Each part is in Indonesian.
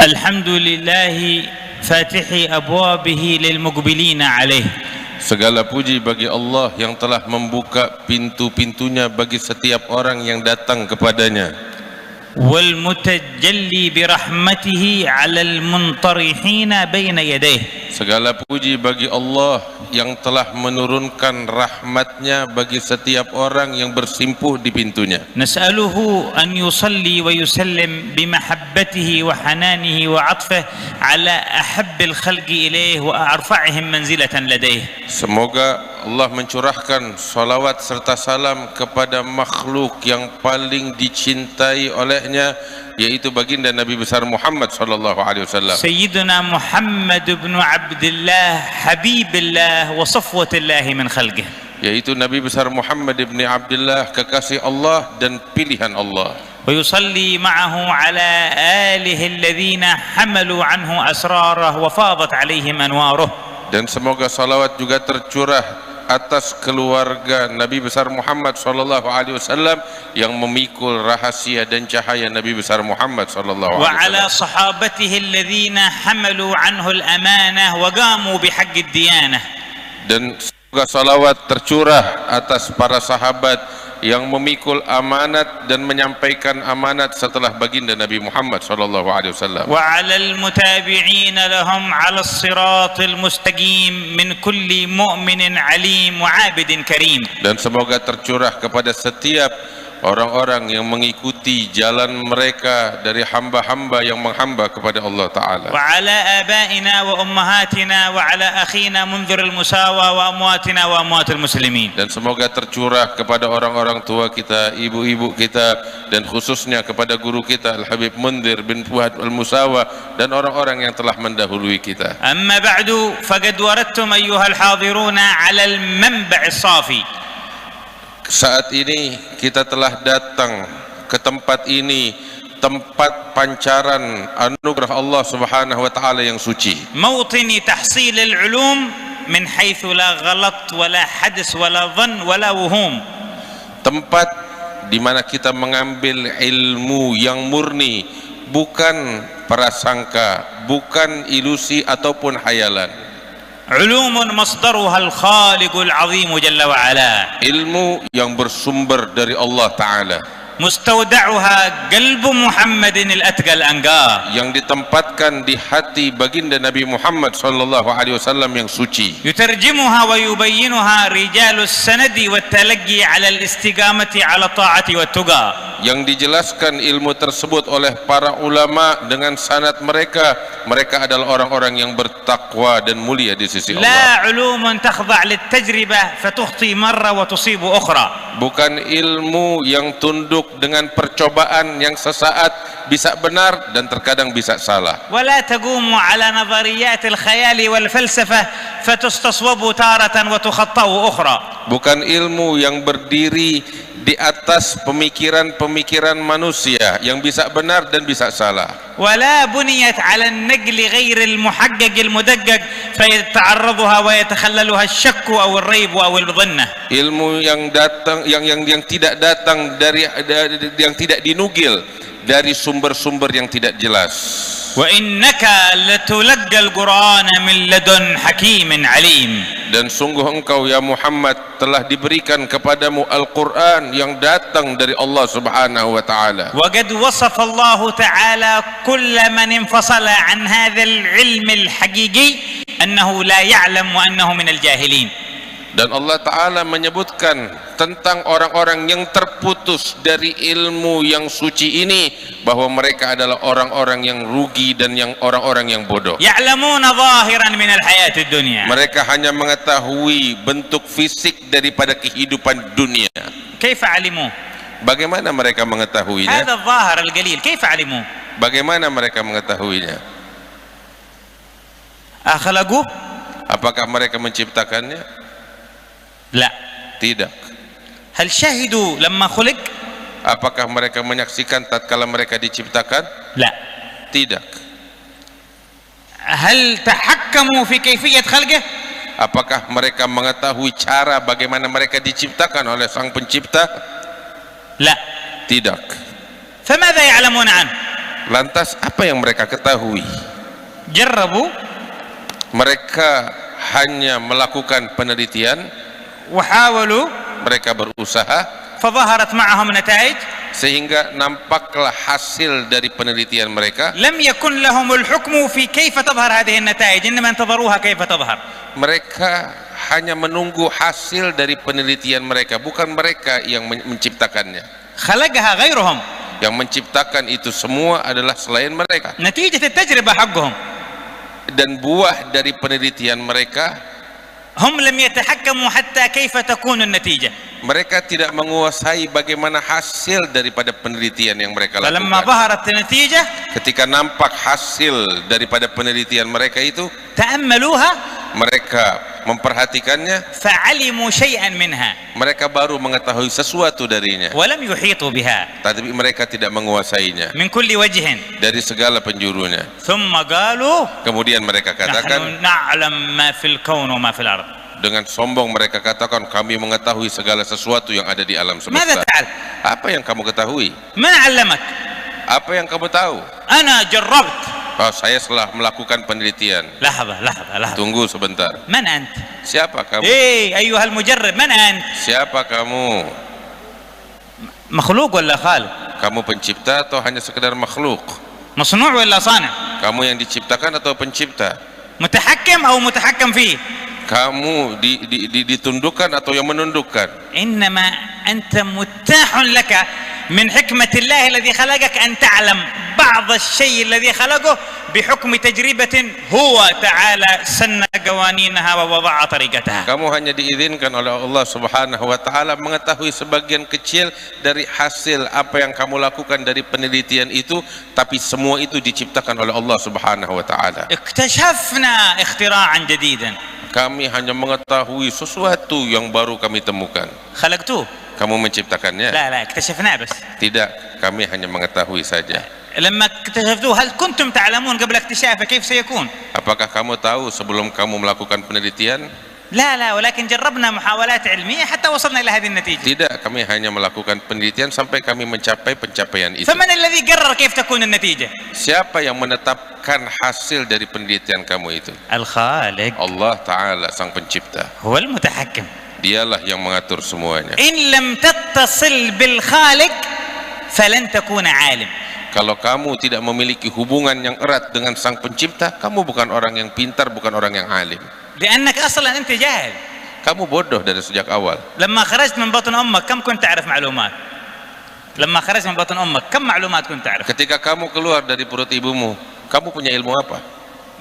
Alhamdulillahi fatihi abwabihi lil muqbilina alaih. Segala puji bagi Allah yang telah membuka pintu-pintunya bagi setiap orang yang datang kepadanya. Wal mutajalli bi rahmatihi 'alal muntarihina baina yadayhi. Segala puji bagi Allah yang telah menurunkan rahmatnya bagi setiap orang yang bersimpuh di pintunya. Nas'aluhu an yusalli wa yusallim bi mahabbatihi wa hananihi wa 'atfihi 'ala ahabbil khalqi ilayhi wa arfa'ihim manzilatan ladayhi. Semoga Allah mencurahkan salawat serta salam kepada makhluk yang paling dicintai olehnya, yaitu baginda Nabi besar Muhammad sallallahu alaihi wasallam. Sayyidina Muhammad ibn Abdullah Habibillah wa safwatillah min khalqihi. Yaitu Nabi besar Muhammad ibn Abdullah, kekasih Allah dan pilihan Allah. Wa yusalli ma'ahu ala alihi alladhina hamalu anhu asrarah wa fadat alaihim anwaruh. Dan semoga salawat juga tercurah atas keluarga Nabi besar Muhammad sallallahu alaihi wasallam yang memikul rahasia dan cahaya Nabi besar Muhammad sallallahu alaihi wasallam. Wa ala sahabatihi alladhina hamalu anhu al-amanah wa qamu bihaqqi ad-diyanah. Dan semoga salawat tercurah atas para sahabat yang memikul amanat dan menyampaikan amanat setelah baginda Nabi Muhammad sallallahu alaihi wasallam. Wa 'alal mutabi'in lahum 'alas siratil mustaqim min kulli mu'minin 'alim wa 'abidin karim. Dan semoga tercurah kepada setiap orang-orang yang mengikuti jalan mereka dari hamba-hamba yang menghamba kepada Allah Ta'ala. Wa 'ala abaina wa ummahatina wa 'ala akhina munziril musawa wa amwatina wa amwatil muslimin. Dan semoga tercurah kepada orang-orang tua kita, ibu-ibu kita, dan khususnya kepada guru kita Al-Habib Munzir bin Fuad Al-Musawa dan orang-orang yang telah mendahului kita. Amma ba'du faqad waradtum ayyuhal hadiruna 'ala al-manba' as-safi. Saat ini kita telah datang ke tempat ini, tempat pancaran anugerah Allah Subhanahu wa taala yang suci. Mawtini tahsil al-ulum min haitsu la ghalat wa la hadas wa la dhann wa la wuhum. Tempat di mana kita mengambil ilmu yang murni, bukan prasangka, bukan ilusi ataupun hayalan. Ulumun masdaruha al-khaliqul azim jalla wa ala. Ilmu yang bersumber dari Allah Ta'ala, mustawda'uha qalbu Muhammadin al-atqal anga, yang ditempatkan di hati baginda Nabi Muhammad sallallahu alaihi wasallam yang suci. Yutarjimuha wa yubayyinuha rijalus sanadi wat talaqi 'ala al-istiqamati 'ala ta'ati wat tuqa. Yang dijelaskan ilmu tersebut oleh para ulama dengan sanad mereka adalah orang-orang yang bertakwa dan mulia di sisi Allah. La 'ulumun takhda' lit-tajribah fatukhti marra wa tusibu ukhra. Bukan ilmu yang tunduk dengan percobaan yang sesaat bisa benar dan terkadang bisa salah. Wala taqumu 'ala nadhariyat al-khayal wal falsafah fatustaswabu taratan wa tukhatta'u ukhra. Bukan ilmu yang berdiri di atas pemikiran-pemikiran manusia yang bisa benar dan bisa salah. Wala buniyat 'ala an-naql ghair al-muhaqqaq al-mudaqqaq fayata'arraduha wa yatakhallaluha asy-syakk aw ar-rayb aw al-dhannah. Ilmu yang datang yang tidak datang dari yang tidak dinukil dari sumber-sumber yang tidak jelas. Wa innaka latulaqqal Qur'ana min ladun hakimin alim. Dan sungguh engkau ya Muhammad telah diberikan kepadamu Al-Qur'an yang datang dari Allah Subhanahu wa taala. Wa qad wasafa Allah taala kull man infasala an hadzal ilm al-haqiqi annahu la ya'lam wa annahu min al-jahilin. Dan Allah Ta'ala menyebutkan tentang orang-orang yang terputus dari ilmu yang suci ini bahwa mereka adalah orang-orang yang rugi dan yang orang-orang yang bodoh. Ya'lamuna zahiran min al-hayatid dunya. Mereka hanya mengetahui bentuk fisik daripada kehidupan dunia. Kaifa alimu? Bagaimana mereka mengetahuinya? Hadha adh-dhahir al-qalil. Kaifa alimu? Bagaimana mereka mengetahuinya? Akhlaqu? Apakah mereka menciptakannya? La, tidak. Hal syahidu lamma khuliq? Apakah mereka menyaksikan tatkala mereka diciptakan? La, tidak. Hal tahakkamu fi kaifiyat khalqih? Apakah mereka mengetahui cara bagaimana mereka diciptakan oleh Sang Pencipta? La, tidak. Famadha ya'lamuna an? Lantas apa yang mereka ketahui? جربوا Mereka hanya melakukan penelitian, وحاولوا mereka berusaha, فظهرت معهم نتائج sehingga nampaklah hasil dari penelitian mereka. لم يكن لهم الحكم في كيف تظهر هذه النتائج، إنما انتظروها كيف تظهر. Mereka hanya menunggu hasil dari penelitian mereka, bukan mereka yang menciptakannya. خلقها غيرهم. Yang menciptakan itu semua adalah selain mereka. نتيجة التجربة حقهم. Dan buah dari penelitian mereka, هم لم يتحكموا حتى كيف تكون النتيجة. mereka tidak menguasai bagaimana hasil daripada penelitian yang mereka فلما lakukan. ظهرت النتيجة Ketika nampak hasil daripada penelitian mereka itu, تأملوها mereka memperhatikannya, فعلموا شيئا منها mereka baru mengetahui sesuatu darinya, ولم يحيطوا بها tapi mereka tidak menguasainya من كل وجه. dari segala penjurunya. ثم قالوا Kemudian mereka katakan, نحن نعلم ما في الكون وما في الأرض. dengan sombong mereka katakan, kami mengetahui segala sesuatu yang ada di alam ماذا semesta. تعلم؟ Apa yang kamu ketahui? من علمك؟ Apa yang kamu tahu? أنا جربت. Oh, saya telah melakukan penelitian. لحظة لحظة لحظة. Tunggu sebentar. من أنت؟ Siapa kamu? أيها المجرب، من أنت؟ Siapa kamu? مخلوق ولا خالق؟ Kamu pencipta atau hanya sekedar makhluk? مصنوع ولا صانع؟ Kamu yang diciptakan atau pencipta? متحكم أو متحكم فيه؟ Kamu ditundukkan atau yang menundukkan? إنما أنت متاح لك من حكمة الله الذي خلقك أن تعلم بعض الشيء الذي خلقه بحكم تجربة هو تعالى سن قوانينها ووضع طريقتها. Kamu hanya diizinkan oleh Allah Subhanahu wa taala mengetahui sebagian kecil dari hasil apa yang kamu lakukan dari penelitian itu, tapi semua itu diciptakan oleh Allah Subhanahu wa taala. اكتشفنا اختراعا جديدا. Kami hanya mengetahui sesuatu yang baru kami temukan. خلقتوه؟ Kamu menciptakannya? لا اكتشفناه بس. Tidak, kami hanya mengetahui saja. لما اكتشفتوه هل كنتم تعلمون قبل اكتشافه كيف سيكون؟ Apakah kamu tahu sebelum kamu melakukan penelitian? لا ولكن جربنا محاولات علمية حتى وصلنا إلى هذه النتيجة. Tidak, kami hanya melakukan penelitian sampai kami mencapai pencapaian itu. فمن الذي قرر كيف تكون النتيجة؟ Siapa yang menetapkan hasil dari penelitian kamu itu? الخالق. Allah Ta'ala, sang pencipta. هو المتحكم. Dialah yang mengatur semuanya. إن لم تتصل بالخالق فلن تكون عالم. Kalau kamu tidak memiliki hubungan yang erat dengan sang pencipta, kamu bukan orang yang pintar, bukan orang yang alim. لأنك أصلا أنت جاهل. Kamu bodoh dari sejak awal. لما خرجت من بطن أمك كم كنت تعرف معلومات؟ لما خرجت من بطن أمك كم معلومات كنت تعرف؟ Ketika kamu keluar dari perut ibumu, kamu punya ilmu apa?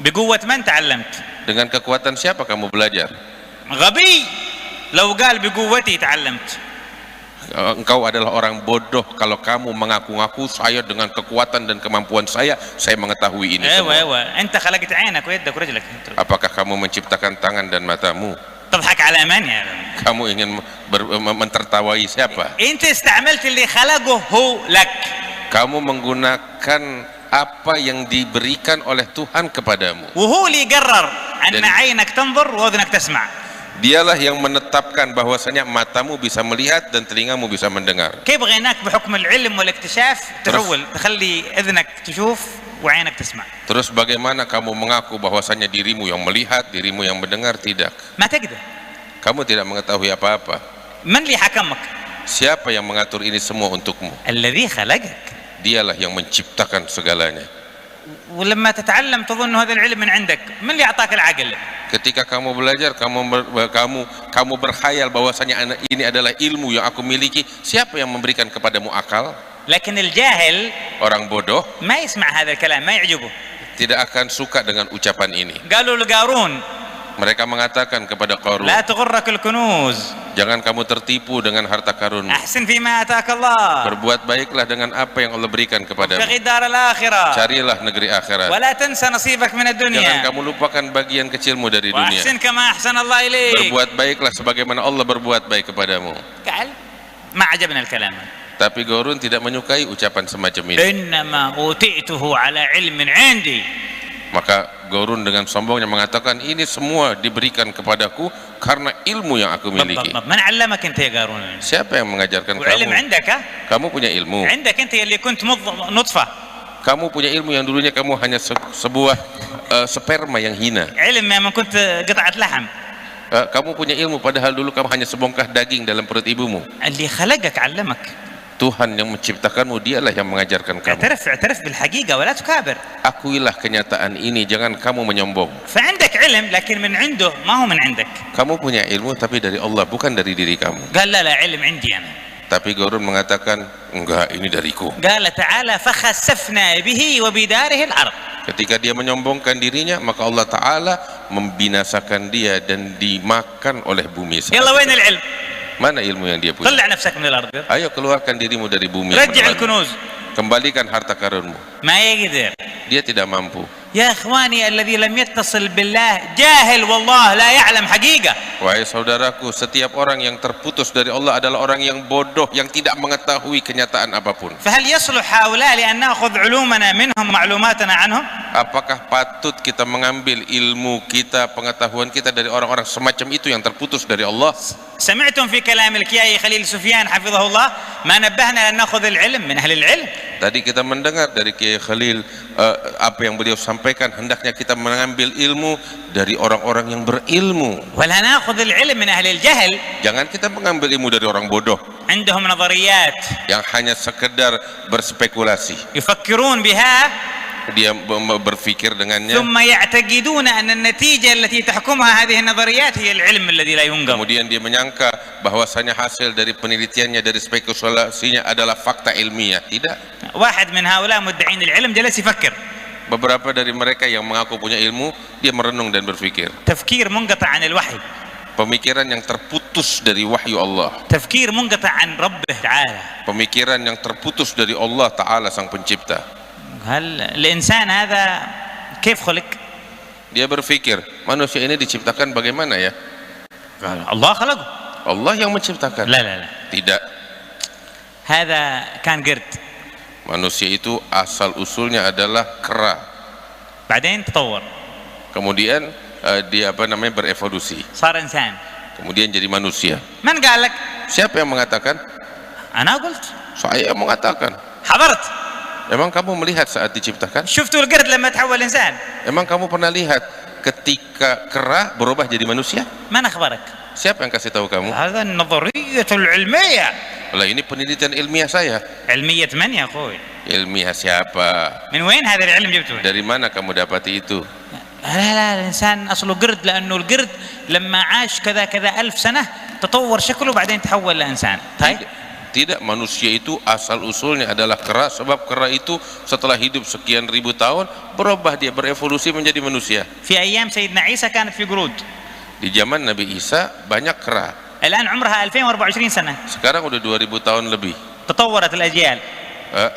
بقوة من تعلمت؟ Dengan kekuatan siapa kamu belajar? غبي لو قال بقوتي تعلمت. Engkau adalah orang bodoh kalau kamu mengaku-ngaku, saya dengan kekuatan dan kemampuan saya mengetahui ini semua. أنت خلقت عينك ويدك ورجلك. Apakah kamu menciptakan tangan dan matamu? تضحك على من يا؟ Kamu ingin mentertawai siapa? أنت استعملت اللي خلقه هو لك. Kamu menggunakan apa yang diberikan oleh Tuhan kepadamu. وهو اللي قرر أن عينك تنظر وأذنك تسمع. Dialah yang menetapkan bahwasanya matamu bisa melihat dan telingamu bisa mendengar. كيف غيناك بحكم العلم والاكتشاف تحول تخلي اذنك تشوف وعينك تسمع؟ Terus bagaimana kamu mengaku bahwasanya dirimu yang melihat, dirimu yang mendengar? Tidak. ما تقدر. Kamu tidak mengetahui apa-apa. من اللي حكمك؟ Siapa yang mengatur ini semua untukmu? الذي خلقك. Dialah yang menciptakan segalanya. ولما تتعلم تظن هذا العلم من عندك، من اللي أعطاك العقل؟ Ketika kamu belajar, kamu berkhayal bahwasanya ini adalah ilmu yang aku miliki. Siapa yang memberikan kepadamu akal? لكن الجاهل Orang bodoh ما يسمع هذا الكلام، ما يعجبه. tidak akan suka dengan ucapan ini. قالوا لقارون Mereka mengatakan kepada Qarun, لا تغرك الكنوز، jangan kamu tertipu dengan harta karunmu. أحسن فيما أتاك الله، Berbuat baiklah dengan apa yang Allah berikan kepadamu. ابتغي الدار الآخرة، Carilah negeri akhirat. ولا تنسى نصيبك من Jangan الدنيا، kamu lupakan bagian kecilmu dari dunia. وأحسن كما أحسن الله إليك. Berbuat baiklah sebagaimana Allah berbuat baik kepadamu. قال ما عجبنا الكلام. Tapi Qarun tidak menyukai ucapan semacam ini. إنما أوتيته على علم عندي. Maka Qarun dengan sombongnya mengatakan, ini semua diberikan kepadaku karena ilmu yang aku miliki. من علمك أنت يا قارون؟ Siapa yang mengajarkan وعلم kamu? عندك، Kamu punya ilmu. عندك أنت اللي كنت نطفة. Kamu punya ilmu yang dulunya kamu hanya sebuah sperma yang hina. علم ما كنت قطعة لحم. Kamu punya ilmu padahal dulu kamu hanya sebongkah daging dalam perut ibumu. اللي خلقك علمك. Tuhan yang menciptakanmu, dialah yang mengajarkan kamu. اعترف بالحقيقة ولا تكابر. Akuilah kenyataan ini, jangan kamu menyombong. فعندك علم لكن من عنده ما هو من عندك. Kamu punya ilmu tapi dari Allah, bukan dari diri kamu. قال لا علم عندي أنا. Tapi Qarun mengatakan, enggak, ini dariku. قال تعالى فخسفنا به وبداره الأرض. Ketika dia menyombongkan dirinya, maka Allah Ta'ala membinasakan dia dan dimakan oleh bumi. يلا وين العلم؟ Mana ilmu yang dia punya? طلع نفسك من الأرض. Ayo keluarkan dirimu dari bumi. رجع الكنوز. Kembalikan harta karunmu. ما يقدر. Dia tidak mampu. يا إخواني الذي لم يتصل بالله جاهل والله لا يعلم حقيقة. Wahai saudaraku, setiap orang yang terputus dari Allah adalah orang yang bodoh, yang tidak mengetahui kenyataan apapun. فهل يصلح هؤلاء لأن نأخذ علومنا منهم معلوماتنا عنهم؟ Apakah patut kita mengambil ilmu kita, pengetahuan kita dari orang-orang semacam itu yang terputus dari Allah? سمعتم في كلام الكيائي خليل سفيان حفظه الله ما نبهنا أن نأخذ العلم من أهل العلم. Tadi kita mendengar dari Kiai Khalil apa yang beliau sampaikan, hendaknya kita mengambil ilmu dari orang-orang yang berilmu. ولا نأخذ العلم من أهل الجهل. Jangan kita mengambil ilmu dari orang bodoh عندهم نظريات yang hanya sekedar berspekulasi. يفكرون بها Dia berpikir dengannya, ثم يعتقدون أن النتيجة التي تحكمها هذه النظريات هي العلم الذي لا ينقض. kemudian dia menyangka bahwasanya hasil dari penelitiannya, dari spekulasinya adalah fakta ilmiah. Tidak. واحد من هؤلاء مدعين العلم جلس يفكر. Beberapa dari mereka yang mengaku punya ilmu, dia merenung dan berpikir. تفكير منقطع عن الوحي. Pemikiran yang terputus dari wahyu Allah. تفكير منقطع عن ربه تعالى. Pemikiran yang terputus dari Allah Ta'ala sang pencipta. هل الإنسان هذا كيف خلق؟ Dia berpikir, manusia ini diciptakan bagaimana ya? قال الله خلقه. Allah yang menciptakan. لا لا لا. Tidak. هذا كان قرد. Manusia itu asal usulnya adalah kera. بعدين تطور. Kemudian dia berevolusi. صار إنسان. Kemudian jadi manusia. من قال لك؟ Siapa yang mengatakan? أنا قلت. Saya yang mengatakan. حضرت. Emang kamu melihat saat diciptakan? شفتوا القرد لما تحول إنسان؟ Emang kamu pernah lihat ketika kera berubah jadi manusia? من أخبرك؟ Siapa yang kasih tahu kamu? هذا النظرية العلمية. Lah, ini penelitian ilmiah saya. علمية من يا أخوي؟ Ilmiah siapa? من وين هذا العلم جبته؟ Dari mana kamu dapati itu? لا الإنسان أصله قرد لأنه القرد لما عاش كذا كذا 1000 سنة تطور شكله بعدين تحول لإنسان. طيب. Tidak, manusia itu asal usulnya adalah kera, sebab kera itu setelah hidup sekian ribu tahun berubah, dia berevolusi menjadi manusia. في أيام سيدنا عيسى كانت في قرود. Di zaman Nabi Isa banyak kera. الآن عمرها 2024 سنة. Sekarang udah 2000 tahun lebih. تطورت الأجيال.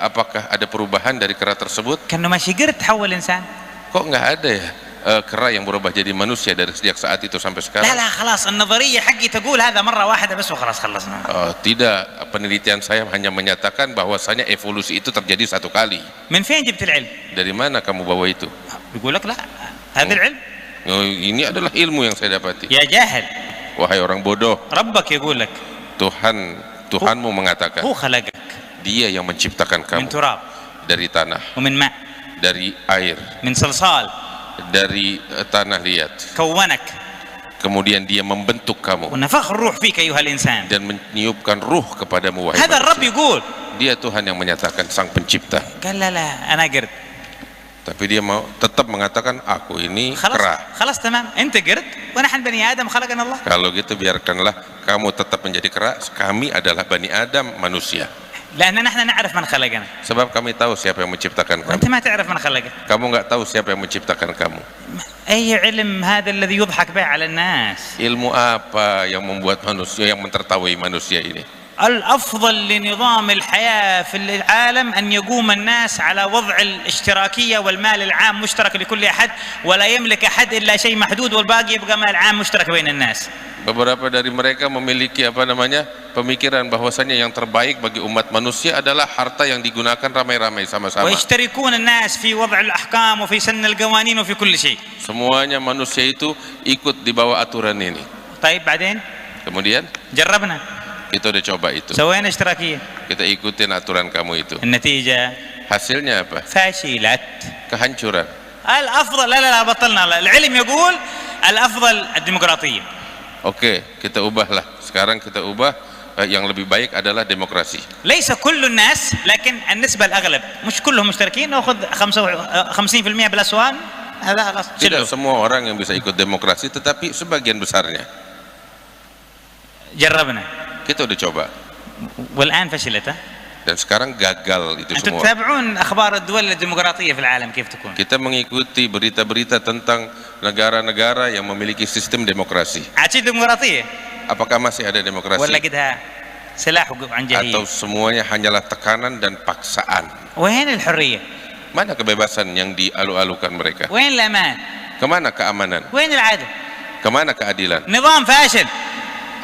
Apakah ada perubahan dari kera tersebut? كأنه ماشي قرد تحول إنسان. Kok nggak ada ya kera yang berubah jadi manusia dari sejak saat itu sampai sekarang? لا خلاص النظرية حقي تقول هذا مرة واحدة بس وخلاص خلصنا. Tidak, penelitian saya hanya menyatakan bahwasanya evolusi itu terjadi satu kali. من فين جبت العلم؟ Dari mana kamu bawa itu? يقول لك لا هذا العلم. Ini adalah ilmu yang saya dapati. يا جاهل. Wahai orang bodoh, ربك يقول لك. Tuhanmu mengatakan, هو خلقك. Dia yang menciptakan من kamu تراب. dari tanah, ومن ماء. dari air, من صلصال. dari tanah liat. كونك. Kemudian dia membentuk kamu ونفخ الروح فيك أيها الإنسان. dan meniupkan ruh kepadamu, wahai هذا الرب manusia. يقول. Dia Tuhan yang menyatakan, sang pencipta. قال لا أنا قرد. Tapi dia mau tetap mengatakan, aku ini kera. خلاص تمام أنت قرد ونحن بني آدم خلقنا الله. Kalau gitu biarkanlah kamu tetap menjadi kera, kami adalah Bani Adam, manusia. لأن نحن نعرف من خلقنا. Sebab kami tahu siapa yang menciptakan kamu. وأنت ما تعرف من خلقك. Kamu nggak tahu siapa yang menciptakan kamu. أي علم هذا الذي يضحك به على الناس؟ Ilmu apa yang membuat manusia, yang mentertawai manusia ini? الأفضل لنظام الحياة في العالم أن يقوم الناس على وضع الاشتراكية والمال العام مشترك لكل أحد ولا يملك أحد إلا شيء محدود والباقي يبقى مال عام مشترك بين الناس. Beberapa dari mereka memiliki pemikiran bahwasanya yang terbaik bagi umat manusia adalah harta yang digunakan ramai-ramai sama-sama. ويشتركون الناس في وضع الأحكام وفي سن القوانين وفي كل شيء. Semuanya manusia itu ikut di bawah aturan ini. طيب بعدين Kemudian جربنا kita udah coba itu. سوينا اشتراكية. Kita ikutin aturan kamu itu. النتيجة hasilnya apa? فشلت. Kehancuran. الأفضل لا بطلنا. العلم يقول الأفضل الديمقراطية. Oke, kita ubahlah. Sekarang kita ubah, yang lebih baik adalah demokrasi. ليس كل الناس لكن النسبة الأغلب. مش كلهم مشتركين. نأخذ 50% بالأصوات. هذا خلاص. Tidak semua orang yang bisa ikut demokrasi, tetapi sebagian besarnya. جربنا. Kita udah coba. والآن فشلت. Dan sekarang gagal itu أنتم semua. تتابعون أخبار الدول الديمقراطية في العالم كيف تكون؟ Kita mengikuti berita-berita tentang negara-negara yang memiliki sistem demokrasi. عاد ديمقراطية Apakah masih ada ولا demokrasi? قدها سلاح عن Atau جهيل؟ semuanya hanyalah tekanan dan paksaan? وين الحرية؟ Mana kebebasan yang dialu-alukan mereka? وين الأمان؟ Kemana keamanan? وين العدل؟ Kemana keadilan? نظام فاشل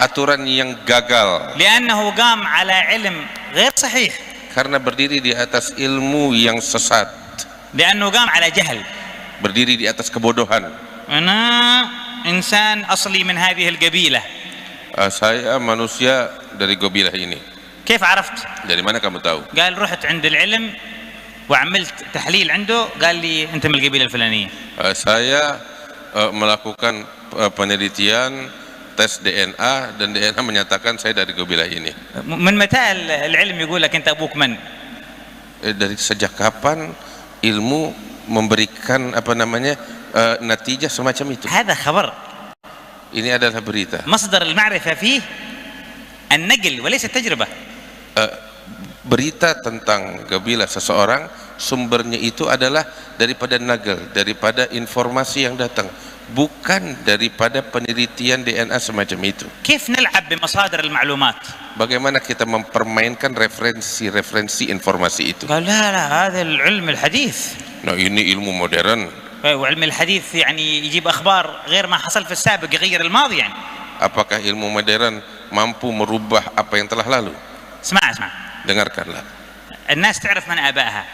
Aturan yang gagal لأنه قام على علم غير صحيح، karena berdiri di atas ilmu yang sesat, لأنه قام على جهل. berdiri di atas kebodohan. أنا إنسان أصلي من هذه القبيلة. Saya manusia dari gobilah ini. كيف عرفت؟ Dari mana kamu tahu? قال رحت عند العلم وعملت تحليل عنده، قال لي أنت من القبيلة الفلانية. Saya melakukan penelitian, tes DNA, dan DNA menyatakan saya dari gobilah ini. من متى العلم يقول لك أنت أبوك من؟ Dari sejak kapan ilmu memberikan natijah semacam itu? هذا خبر. Ini adalah berita. مصدر المعرفة فيه النقل وليس التجربة. Berita tentang gobilah seseorang, sumbernya itu adalah daripada nagel, daripada informasi yang datang, bukan daripada penelitian DNA semacam itu. كيف نلعب بمصادر المعلومات؟ Bagaimana kita mempermainkan referensi informasi itu? قال لا هذا العلم الحديث. Nah, ini ilmu modern. وعلم الحديث يعني يجيب أخبار غير ما حصل في السابق، يغير الماضي يعني. Apakah ilmu modern mampu merubah apa yang telah lalu? اسمع Dengarkanlah. الناس تعرف من آبائها.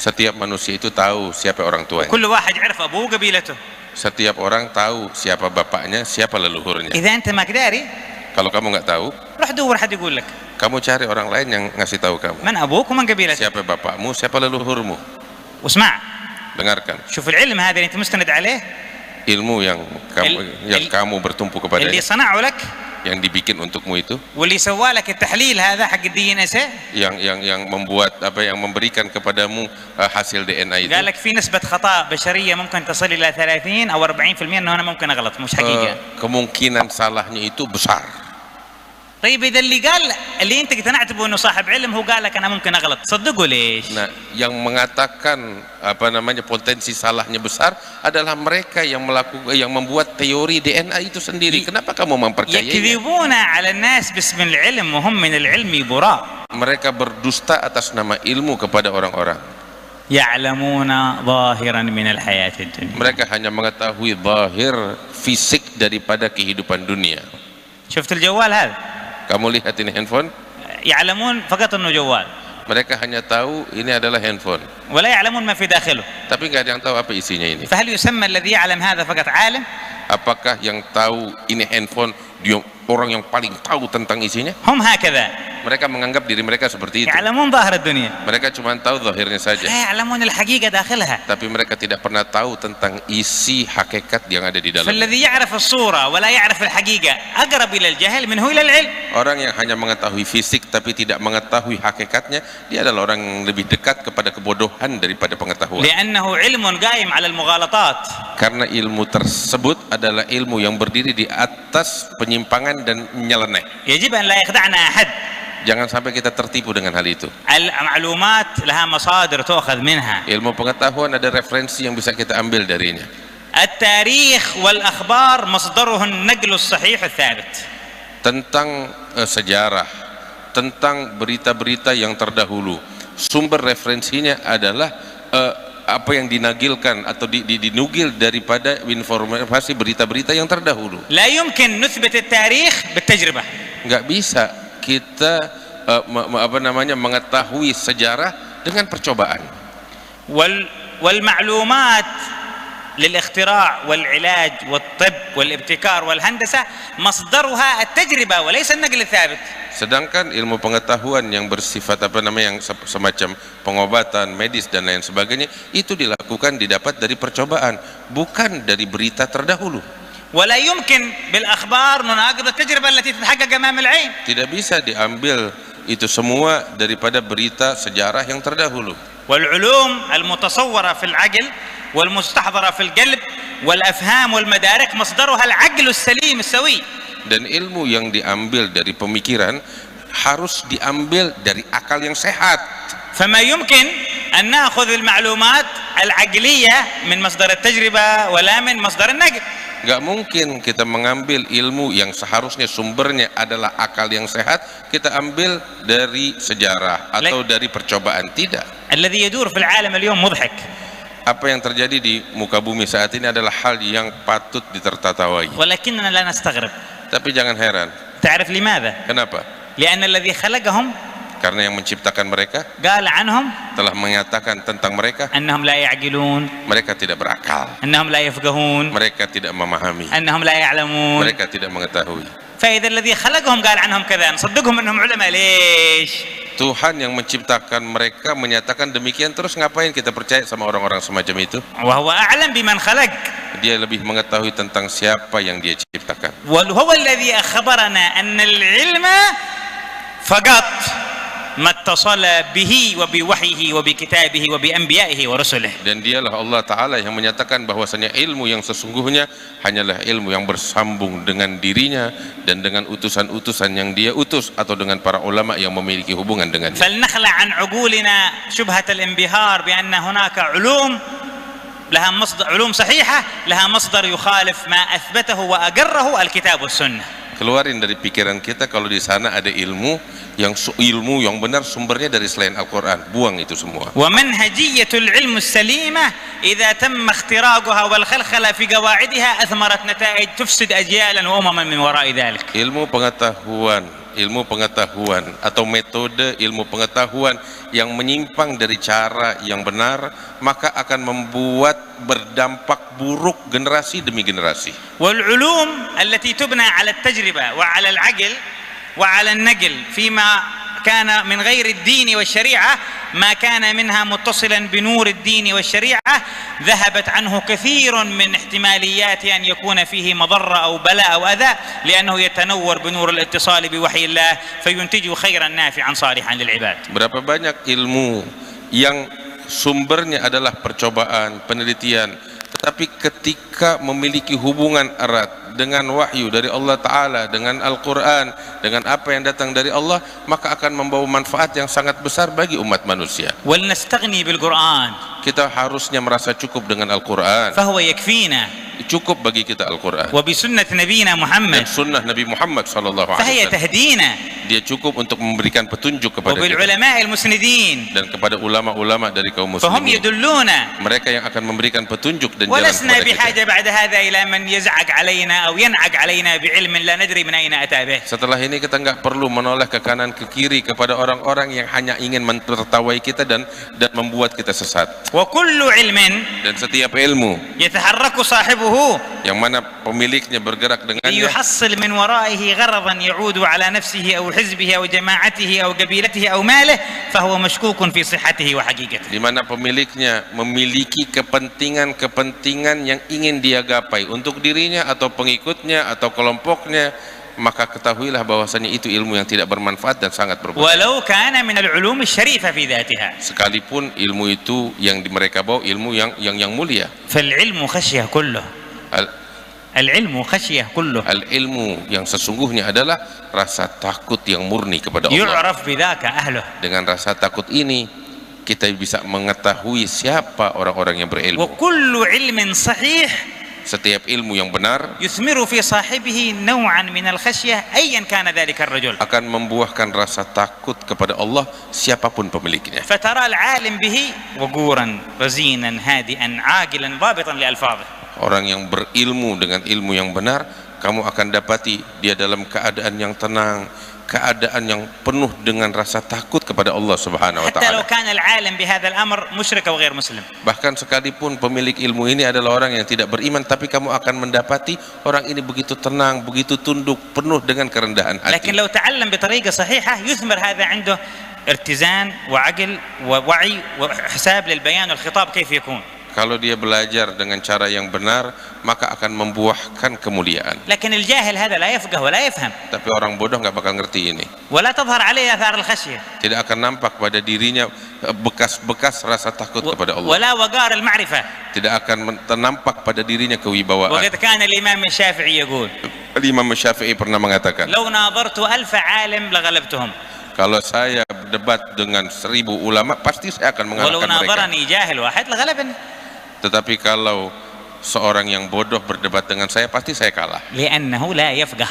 Setiap manusia itu tahu siapa orang tuanya. كل واحد يعرف أبوه وقبيلته. Setiap orang tahu siapa bapaknya, siapa leluhurnya. إذا أنت ما قداري Kalau kamu nggak tahu, روح دور حد يقول لك kamu cari orang lain yang ngasih tahu kamu. من أبوك ومن قبيلتك. Siapa bapakmu, siapa leluhurmu. واسمع، Dengarkan. شوف العلم هذا اللي أنت مستند عليه، Ilmu yang kamu bertumpu اللي kepadanya, صنعه لك yang dibikin untukmu itu, واللي سوى لك التحليل هذا حق الدي ان اس، yang membuat yang memberikan kepadamu hasil DNA itu. قال لك في نسبة خطأ بشرية ممكن تصل إلى 30 أو 40% إنه أنا ممكن أغلط، مش حقيقة. Kemungkinan salahnya itu besar. طيب إذا اللي أنت اقتنعت به إنه صاحب علم هو قال لك أنا ممكن أغلط، صدقه ليش؟ Nah, yang mengatakan potensi salahnya besar adalah mereka yang membuat teori DNA itu sendiri. Kenapa kamu mempercayainya? يكذبون على الناس باسم العلم وهم من العلم براء. Mereka berdusta atas nama ilmu kepada orang-orang. يعلمون ظاهرا من الحياة الدنيا. Mereka hanya mengetahui zahir fisik daripada kehidupan dunia. شفت الجوال هذا؟ Kamu lihat ini handphone? يعلمون فقط إنه جوال. Mereka hanya tahu ini adalah handphone, ولا يعلمون ما في داخله. tapi nggak ada yang tahu apa isinya ini. فهل يسمى الذي يعلم هذا فقط عالم؟ Apakah yang tahu ini handphone dia orang yang paling tahu tentang isinya? هم هكذا Mereka menganggap diri mereka seperti itu. يعلمون ظاهر الدنيا، Mereka cuma tahu zahirnya saja, لا يعلمون الحقيقة داخلها. tapi mereka tidak pernah tahu tentang isi hakikat yang ada di dalamnya. فالذي يعرف الصورة ولا يعرف الحقيقة أقرب إلى الجهل منه إلى العلم. Orang yang hanya mengetahui fisik tapi tidak mengetahui hakikatnya, dia adalah orang yang lebih dekat kepada kebodohan daripada pengetahuan. لأنه علم قائم على المغالطات. Karena ilmu tersebut adalah ilmu yang berdiri di atas penyimpangan dan nyeleneh. يجب أن لا يخدعنا أحد. Jangan sampai kita tertipu dengan hal itu. المعلومات لها مصادر تؤخذ منها. Ilmu pengetahuan ada referensi yang bisa kita ambil darinya. التاريخ والأخبار مصدره النقل الصحيح الثابت. Tentang sejarah, tentang berita-berita yang terdahulu, sumber referensinya adalah apa yang dinagilkan atau dinugil daripada informasi berita-berita yang terdahulu. لا يمكن نثبت التاريخ بالتجربة. Nggak bisa kita mengetahui sejarah dengan percobaan. والمعلومات للاختراع والعلاج والطب والابتكار والهندسة مصدرها التجربة وليس النقل الثابت. Sedangkan ilmu pengetahuan yang bersifat yang semacam pengobatan, medis dan lain sebagainya itu didapat dari percobaan, bukan dari berita terdahulu. ولا يمكن بالأخبار نناقض التجربة التي تتحقق أمام العين. Tidak bisa diambil itu semua daripada berita sejarah yang terdahulu. والعلوم المتصورة في العقل والمستحضرة في القلب والأفهام والمدارك مصدرها العقل السليم السوي. Dan ilmu yang diambil dari pemikiran harus diambil dari akal yang sehat. فما يمكن أن نأخذ المعلومات العقلية من مصدر التجربة ولا من مصدر النقل. Gak mungkin kita mengambil ilmu yang seharusnya sumbernya adalah akal yang sehat, kita ambil dari sejarah atau dari percobaan. Tidak. الذي يدور في العالم اليوم مضحك. Apa yang terjadi di muka bumi saat ini adalah hal yang patut ditertawai. ولكننا لا نستغرب. Tapi jangan heran. تعرف لماذا؟ Kenapa? لأن الذي خلقهم Karena yang menciptakan mereka قال عنهم telah menyatakan tentang mereka, أنهم لا يعقلون، mereka tidak berakal, أنهم لا يفقهون، mereka tidak memahami, أنهم لا يعلمون. mereka tidak mengetahui. فإذا الذي خلقهم قال عنهم كذا نصدقهم أنهم علماء ليش؟ Tuhan yang menciptakan mereka menyatakan demikian, terus ngapain kita percaya sama orang-orang semacam itu? وهو أعلم بمن خلق. Dia lebih mengetahui tentang siapa yang dia ciptakan. وهو الذي أخبرنا أن العلم فقط ما اتصل به وبوحيه وبكتابه وبأنبيائه ورسله. Dan dialah Allah Ta'ala yang menyatakan bahwasanya ilmu yang sesungguhnya hanyalah ilmu yang bersambung dengan dirinya dan dengan utusan-utusan yang dia utus atau dengan para ulama yang memiliki hubungan dengannya. فلنخلع عن عقولنا شبهة الانبهار بأن هناك علوم لها مصدر، علوم صحيحة لها مصدر يخالف ما أثبته وأقره الكتاب والسنة. Keluarin dari pikiran kita kalau di sana ada ilmu yang benar sumbernya dari selain Al-Quran. Buang itu semua. ومنهجية العلم السليمة إذا تم اختراقها والخلخلة في قواعدها أثمرت نتائج تفسد أجيالا وأمما من وراء ذلك. Ilmu pengetahuan atau metode ilmu pengetahuan yang menyimpang dari cara yang benar, maka akan membuat berdampak buruk generasi demi generasi. والعلوم التي تبنى على التجربة وعلى العقل وعلى النقل فيما كان من غير الدين والشريعة ما كان منها متصلا بنور الدين والشريعة ذهبت عنه كثير من احتماليات أن يكون فيه مضرة أو بلاء أو أذى لأنه يتنور بنور الاتصال بوحي الله فينتج خيرا نافعا صالحا للعباد. Berapa banyak ilmu yang sumbernya adalah percobaan, penelitian, tetapi ketika memiliki hubungan erat dengan wahyu dari Allah Ta'ala, dengan Al-Quran, dengan apa yang datang dari Allah, maka akan membawa manfaat yang sangat besar bagi umat manusia. ولنستغني بالقرآن. Kita harusnya merasa cukup dengan Al-Quran. فهو يكفينا. Cukup bagi kita Al-Quran. وبسنة نبينا محمد. Dan sunnah Nabi Muhammad sallallahu فهي alaihi wasallam. تهدينا. Dia cukup untuk memberikan petunjuk kepada kita وبالعلماء المسندين. dan kepada ulama-ulama dari kaum فهم muslimin. يدلونا. Mereka yang akan memberikan petunjuk dan jalan ولسنا kepada kita. بحاجة بعد هذا إلى من يزعق علينا أو ينعق علينا بعلم لا ندري من أين أتى به. Setelah ini kita nggak perlu menoleh ke kanan ke kiri kepada orang-orang yang hanya ingin menertawai kita dan membuat kita sesat. وكل علم Dan setiap ilmu يتحرك صاحبه yang mana pemiliknya bergerak dengannya ليحصل من ورائه غرضا يعود على نفسه أو حزبه أو جماعته أو قبيلته أو ماله فهو مشكوك في صحته وحقيقته. di mana pemiliknya memiliki kepentingan yang ingin dia gapai untuk dirinya atau pengikutnya atau kelompoknya, maka ketahuilah bahwasanya itu ilmu yang tidak bermanfaat dan sangat berbahaya. ولو كان من العلوم الشريفة في ذاتها. Sekalipun ilmu itu yang mereka bawa ilmu yang mulia. فالعلم خشية كله. العلم خشية كله. Al-ilmu yang sesungguhnya adalah rasa takut yang murni kepada Allah. يعرف بذاك أهله. Dengan rasa takut ini kita bisa mengetahui siapa orang-orang yang berilmu. وكل علم صحيح Setiap ilmu yang benar يثمر في صاحبه نوعا من الخشية أيا كان ذلك الرجل. akan membuahkan rasa takut kepada Allah siapapun pemiliknya. فترى العالم به وقورا رزينا هادئا عاقلا ضابطا لألفاظه. Orang yang berilmu dengan ilmu yang benar, kamu akan dapati dia dalam keadaan yang tenang, keadaan yang penuh dengan rasa takut kepada Allah Subhanahu wa حتى لو taala. كان العالم بهذا الأمر مشرك أو غير مسلم. Bahkan sekalipun pemilik ilmu ini adalah orang yang tidak beriman, tapi kamu akan mendapati orang ini begitu tenang, begitu tunduk, penuh dengan kerendahan hati. لكن لو تعلم بطريقة صحيحة يثمر هذا عنده ارتزان وعقل ووعي وحساب للبيان والخطاب كيف يكون. Kalau dia belajar dengan cara yang benar, maka akan membuahkan kemuliaan. لكن الجاهل هذا لا يفقه ولا يفهم. Tapi orang bodoh nggak bakal ngerti ini. ولا تظهر عليه آثار الخشية. Tidak akan nampak pada dirinya bekas-bekas rasa takut kepada Allah. ولا وقار المعرفة. Tidak akan nampak pada dirinya kewibawaan. وقد كان الإمام الشافعي يقول. Imam Syafi'i pernah mengatakan, لو ناظرت 1000 عالم لغلبتهم. kalau saya debat dengan 1000 ulama, pasti saya akan ولو mengalahkan mereka. ناظرني جاهل واحد لغلبني. Tetapi kalau seorang yang bodoh berdebat dengan saya, pasti saya kalah. لأنه لا يفقه.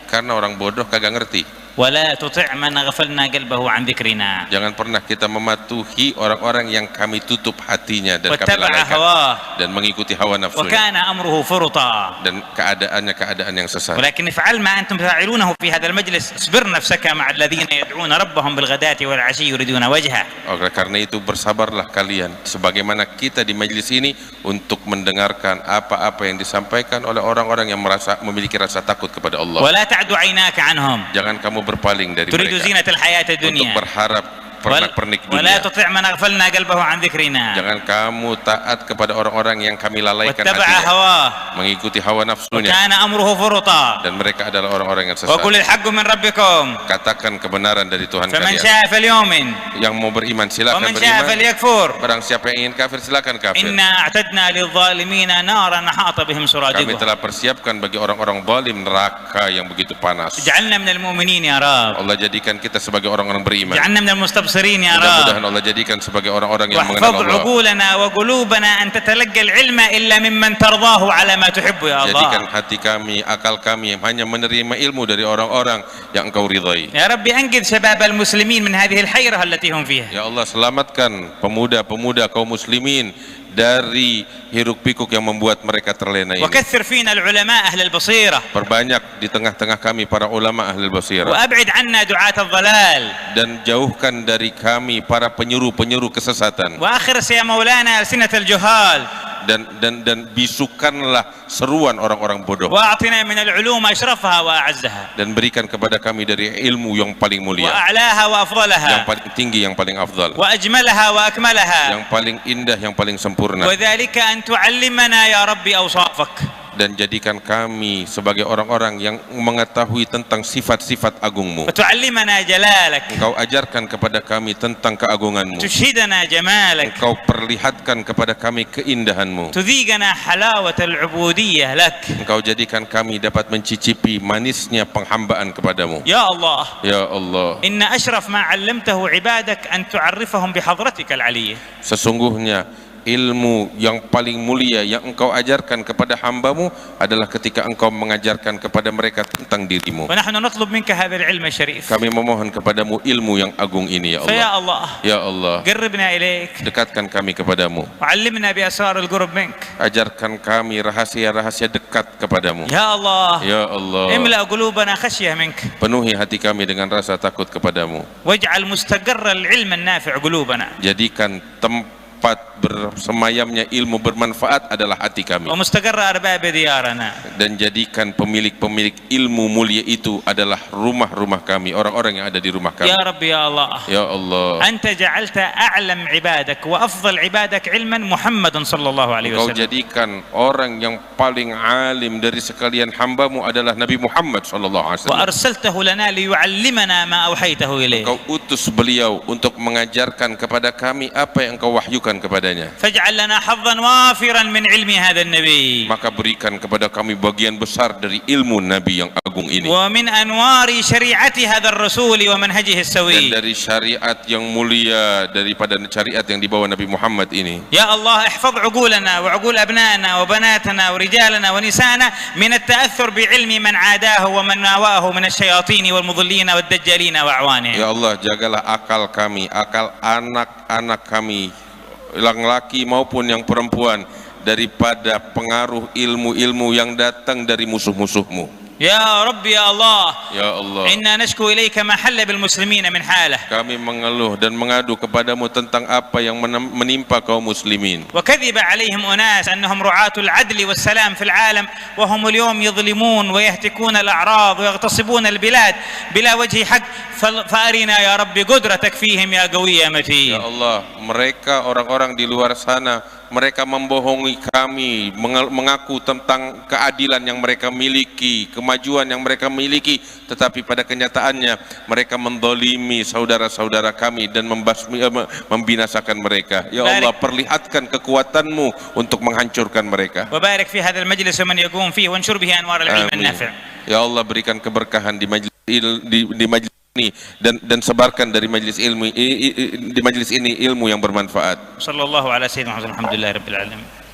Karena orang bodoh kagak ngerti. ولا تطع من غفلنا قلبه عن ذكرنا. Jangan pernah kita mematuhi orang-orang yang kami tutup hatinya dan kami واتبع lalaikan هواه. dan mengikuti hawa nafsunya, وكان أمره فرطا. dan keadaannya keadaan yang sesat. ولكن افعل ما أنتم تفعلونه في هذا المجلس. اصبر نفسك مع الذين يدعون ربهم بالغداة والعشي يريدون وجهه. Oleh karena itu bersabarlah kalian sebagaimana kita di majelis ini untuk mendengarkan apa-apa yang disampaikan oleh orang-orang yang merasa memiliki rasa takut kepada Allah. ولا تعد عيناك عنهم. Jangan kamu berpaling dari تريد mereka زينة الحياة untuk الدنيا. berharap pernak-pernik ولا dunia. تطع من أغفلنا قلبه عن ذكرنا. Jangan kamu taat kepada orang-orang yang kami lalaikan واتبع hatinya, هواه. mengikuti hawa nafsunya, وكان أمره فرطا. dan mereka adalah orang-orang yang sesat. وقل الحق من ربكم. Katakan kebenaran dari Tuhan فمن kalian. شاء فليؤمن Yang mau beriman silakan ومن شاء beriman. فليكفر. Barang siapa yang ingin kafir silakan kafir. إنا أعتدنا للظالمين نارا أحاط بهم Kami سرادقها. telah persiapkan bagi orang-orang zalim neraka yang begitu panas. اجعلنا من المؤمنين يا رب. Allah jadikan kita sebagai orang-orang beriman. اجعلنا من المستبصرين يا رب. Mudah-mudahan Allah jadikan sebagai orang-orang yang mengenal واحفظ Allah. عقولنا وقلوبنا أن تتلقى العلم إلا ممن ترضاه على ما تحب يا Jadikan الله. hati kami, akal kami hanya menerima ilmu dari orang-orang yang Engkau ridhai. يا رب أنقذ شباب المسلمين من هذه الحيرة التي هم فيها. Ya Allah, selamatkan pemuda-pemuda kaum muslimin dari hiruk pikuk yang membuat mereka terlena ini. وكثر فينا العلماء أهل البصيرة. Perbanyak di tengah-tengah kami para ulama ahli basirah, وأبعد عنا دعاة الضلال. dan jauhkan dari kami para penyuruh-penyuruh kesesatan, وأخرس يا مولانا ألسنة الجهال. dan bisukanlah seruan orang-orang bodoh, وأعطنا من العلوم أشرفها وأعزها dan berikan kepada kami dari ilmu yang paling mulia, وأعلاها yang وأفضلها paling tinggi, yang paling afdal, وأجملها وأكملها. yang paling indah, yang paling sempurna. وذلك أن تعلمنا يا ربي أوصافك. Dan jadikan kami sebagai orang-orang yang mengetahui tentang sifat-sifat agungmu. وتعلمنا جلالك. Engkau ajarkan kepada kami tentang keagunganmu. تشهدنا جمالك. Engkau perlihatkan kepada kami keindahanmu. تذيقنا حلاوة العبودية لك. Engkau jadikan kami dapat mencicipi manisnya penghambaan kepadamu. يا الله. Ya Allah, إن أشرف ما علمته عبادك أن تعرفهم بحضرتك العلية. sesungguhnya ilmu yang paling mulia yang Engkau ajarkan kepada hambamu adalah ketika Engkau mengajarkan kepada mereka tentang dirimu. ونحن نطلب منك هذا العلم الشريف. Kami memohon kepadamu ilmu yang agung ini, ya Allah. فيا الله Ya Allah, قربنا إليك dekatkan kami kepadamu. وعلمنا بأسرار القرب منك. Ajarkan kami rahasia-rahasia dekat kepadamu. يا الله Ya Allah, املأ قلوبنا خشية منك. penuhi hati kami dengan rasa takut kepadamu. واجعل مستقر العلم النافع قلوبنا. Jadikan tempat bersemayamnya ilmu bermanfaat adalah hati kami, ومستقر أرباب ديارنا. dan jadikan pemilik-pemilik ilmu mulia itu adalah rumah-rumah kami, orang-orang yang ada di rumah kami. يا رب يا الله Ya Allah, أنت جعلت أعلم عبادك وأفضل عبادك علما محمد صلى الله عليه Engkau وسلم. jadikan orang yang paling alim dari sekalian hambamu adalah Nabi Muhammad SAW. وأرسلته لنا ليعلمنا ما أوحيته إليه. Engkau utus beliau untuk mengajarkan kepada kami apa yang Engkau wahyukan kepadanya. فاجعل لنا حظا وافرا من علم هذا النبي. Maka berikan kepada kami bagian besar dari ilmu Nabi yang agung ini, ومن أنوار شريعة هذا الرسول ومنهجه dan السوي. dari syariat yang mulia daripada syariat yang dibawa Nabi Muhammad ini. يا الله احفظ عقولنا وعقول أبنائنا وبناتنا ورجالنا ونساءنا من التأثر بعلم من عاداه ومن ناواه من الشياطين والمضلين والدجالين وأعوانهم. Ya Allah, jagalah akal kami, akal anak-anak kami, yang laki maupun yang perempuan, daripada pengaruh ilmu-ilmu yang datang dari musuh-musuhmu. يا رب يا الله Ya Allah, إنا نشكو إليك ما حل بالمسلمين من حاله kami mengeluh dan mengadu kepadamu tentang apa yang menimpa kaum muslimin. وكذب عليهم أناس أنهم رعاة العدل والسلام في العالم وهم اليوم يظلمون ويهتكون الأعراض ويغتصبون البلاد بلا وجه حق فأرنا يا رب قدرتك فيهم يا قوي يا متين. Ya Allah, mereka orang-orang di luar sana, mereka membohongi kami, mengaku tentang keadilan yang mereka miliki, kemajuan yang mereka miliki, tetapi pada kenyataannya mereka mendolimi saudara-saudara kami dan membinasakan mereka. Ya Allah, perlihatkan kekuatanmu untuk menghancurkan mereka. وبارك في هذا المجلس ومن يقوم فيه وانشر به أنوار العلم النافع. Ya Allah, berikan keberkahan di majlis ini dan sebarkan dari majlis ilmu di majlis ini ilmu yang bermanfaat. صلى الله على سيدنا محمد الحمد لله رب العالمين.